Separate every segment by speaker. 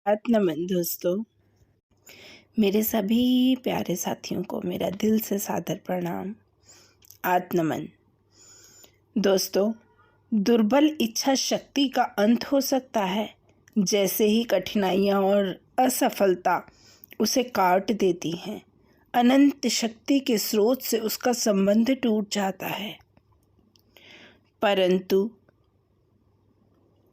Speaker 1: नमन दोस्तों, मेरे सभी प्यारे साथियों को मेरा दिल से सादर प्रणाम। आत्मनमन। दोस्तों, दुर्बल इच्छा शक्ति का अंत हो सकता है। जैसे ही कठिनाइयाँ और असफलता उसे काट देती हैं, अनंत शक्ति के स्रोत से उसका संबंध टूट जाता है। परंतु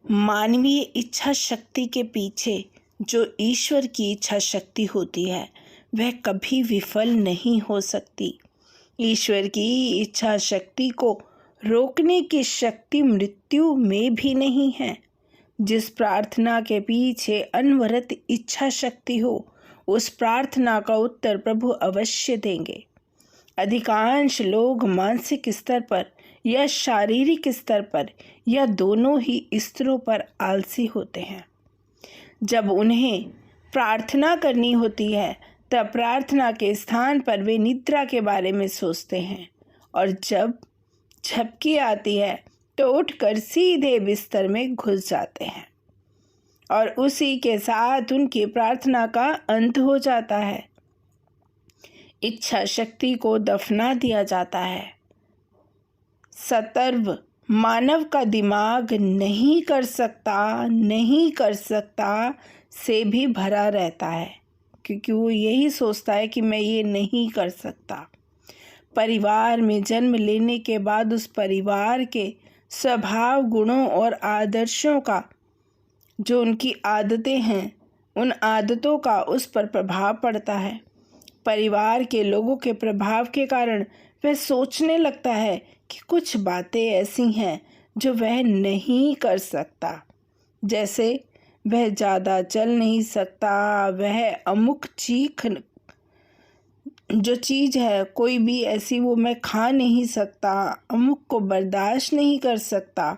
Speaker 1: मानवीय इच्छा शक्ति के पीछे जो ईश्वर की इच्छा शक्ति होती है, वह कभी विफल नहीं हो सकती। ईश्वर की इच्छा शक्ति को रोकने की शक्ति मृत्यु में भी नहीं है। जिस प्रार्थना के पीछे अनवरत इच्छा शक्ति हो, उस प्रार्थना का उत्तर प्रभु अवश्य देंगे। अधिकांश लोग मानसिक स्तर पर या शारीरिक स्तर पर या दोनों ही स्तरों पर आलसी होते हैं। जब उन्हें प्रार्थना करनी होती है, तब प्रार्थना के स्थान पर वे निद्रा के बारे में सोचते हैं, और जब झपकी आती है तो उठकर सीधे बिस्तर में घुस जाते हैं, और उसी के साथ उनकी प्रार्थना का अंत हो जाता है। इच्छा शक्ति को दफना दिया जाता है। सतर्व मानव का दिमाग नहीं कर सकता से भी भरा रहता है, क्योंकि वो यही सोचता है कि मैं ये नहीं कर सकता। परिवार में जन्म लेने के बाद उस परिवार के स्वभाव, गुणों और आदर्शों का, जो उनकी आदतें हैं, उन आदतों का उस पर प्रभाव पड़ता है। परिवार के लोगों के प्रभाव के कारण वह सोचने लगता है कि कुछ बातें ऐसी हैं जो वह नहीं कर सकता। जैसे वह ज़्यादा चल नहीं सकता, वह अमुक जो चीज़ है कोई भी ऐसी वो मैं खा नहीं सकता, अमुक को बर्दाश्त नहीं कर सकता।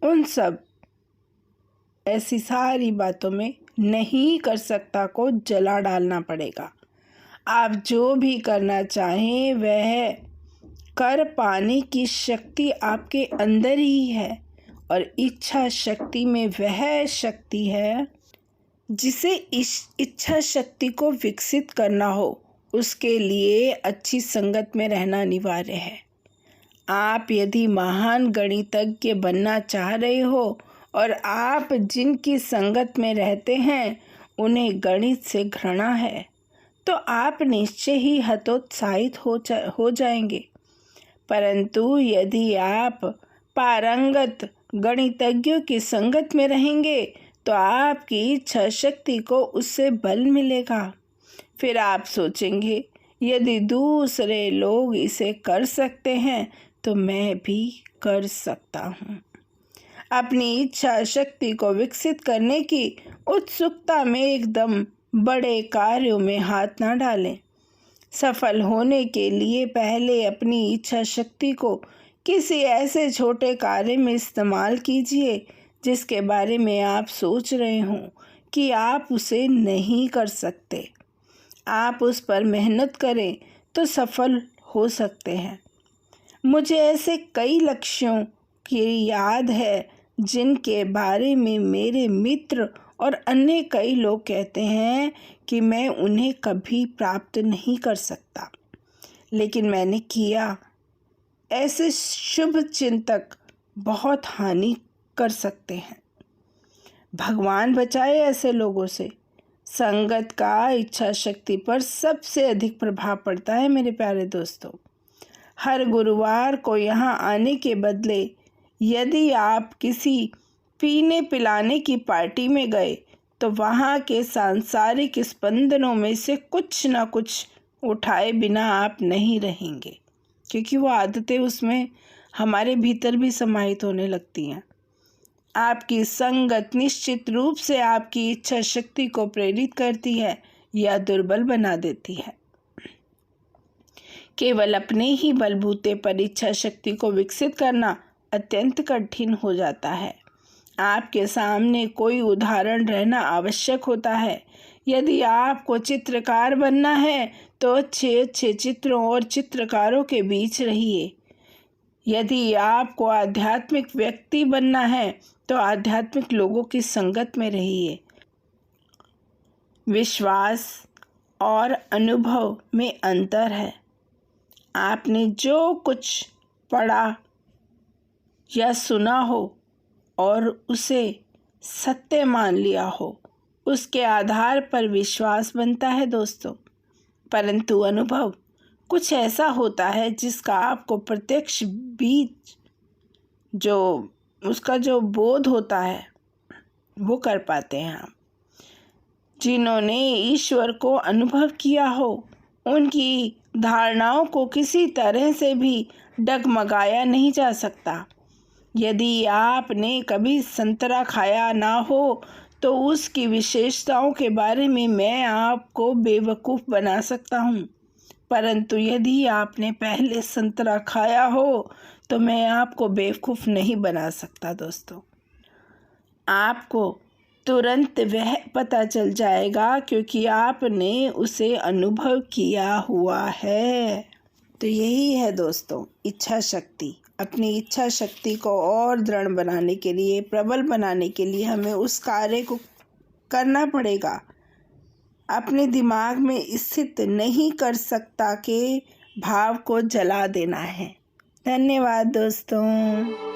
Speaker 1: उन सब ऐसी सारी बातों में नहीं कर सकता को जला डालना पड़ेगा। आप जो भी करना चाहें वह कर पाने की शक्ति आपके अंदर ही है, और इच्छा शक्ति में वह शक्ति है जिसे इस इच्छा शक्ति को विकसित करना हो, उसके लिए अच्छी संगत में रहना अनिवार्य है। आप यदि महान गणितज्ञ बनना चाह रहे हो और आप जिनकी संगत में रहते हैं उन्हें गणित से घृणा है, तो आप निश्चय ही हतोत्साहित हो जाएंगे। परंतु यदि आप पारंगत गणितज्ञों की संगत में रहेंगे तो आपकी इच्छा शक्ति को उससे बल मिलेगा। फिर आप सोचेंगे, यदि दूसरे लोग इसे कर सकते हैं तो मैं भी कर सकता हूँ। अपनी इच्छा शक्ति को विकसित करने की उत्सुकता में एकदम बड़े कार्यों में हाथ ना डालें। सफल होने के लिए पहले अपनी इच्छा शक्ति को किसी ऐसे छोटे कार्य में इस्तेमाल कीजिए जिसके बारे में आप सोच रहे हों कि आप उसे नहीं कर सकते। आप उस पर मेहनत करें तो सफल हो सकते हैं। मुझे ऐसे कई लक्ष्यों की याद है जिनके बारे में मेरे मित्र और अन्य कई लोग कहते हैं कि मैं उन्हें कभी प्राप्त नहीं कर सकता, लेकिन मैंने किया। ऐसे शुभ चिंतक बहुत हानि कर सकते हैं। भगवान बचाए ऐसे लोगों से। संगत का इच्छा शक्ति पर सबसे अधिक प्रभाव पड़ता है मेरे प्यारे दोस्तों। हर गुरुवार को यहाँ आने के बदले यदि आप किसी पीने पिलाने की पार्टी में गए तो वहाँ के सांसारिक स्पंदनों में से कुछ ना कुछ उठाए बिना आप नहीं रहेंगे, क्योंकि वो आदतें उसमें हमारे भीतर भी समाहित होने लगती हैं। आपकी संगत निश्चित रूप से आपकी इच्छा शक्ति को प्रेरित करती है या दुर्बल बना देती है। केवल अपने ही बलबूते पर इच्छा शक्ति को विकसित करना अत्यंत कठिन हो जाता है। आपके सामने कोई उदाहरण रहना आवश्यक होता है। यदि आपको चित्रकार बनना है तो अच्छे अच्छे चित्रों और चित्रकारों के बीच रहिए। यदि आपको आध्यात्मिक व्यक्ति बनना है तो आध्यात्मिक लोगों की संगत में रहिए। विश्वास और अनुभव में अंतर है। आपने जो कुछ पढ़ा या सुना हो और उसे सत्य मान लिया हो, उसके आधार पर विश्वास बनता है दोस्तों। परंतु अनुभव कुछ ऐसा होता है जिसका आपको प्रत्यक्ष बीज जो उसका जो बोध होता है वो कर पाते हैं आप। जिन्होंने ईश्वर को अनुभव किया हो, उनकी धारणाओं को किसी तरह से भी डगमगाया नहीं जा सकता। यदि आपने कभी संतरा खाया ना हो तो उसकी विशेषताओं के बारे में मैं आपको बेवकूफ़ बना सकता हूँ, परंतु यदि आपने पहले संतरा खाया हो तो मैं आपको बेवकूफ़ नहीं बना सकता दोस्तों। आपको तुरंत वह पता चल जाएगा क्योंकि आपने उसे अनुभव किया हुआ है। तो यही है दोस्तों इच्छा शक्ति। अपनी इच्छा शक्ति को और दृढ़ बनाने के लिए, प्रबल बनाने के लिए हमें उस कार्य को करना पड़ेगा। अपने दिमाग में स्थित नहीं कर सकता के भाव को जला देना है। धन्यवाद दोस्तों।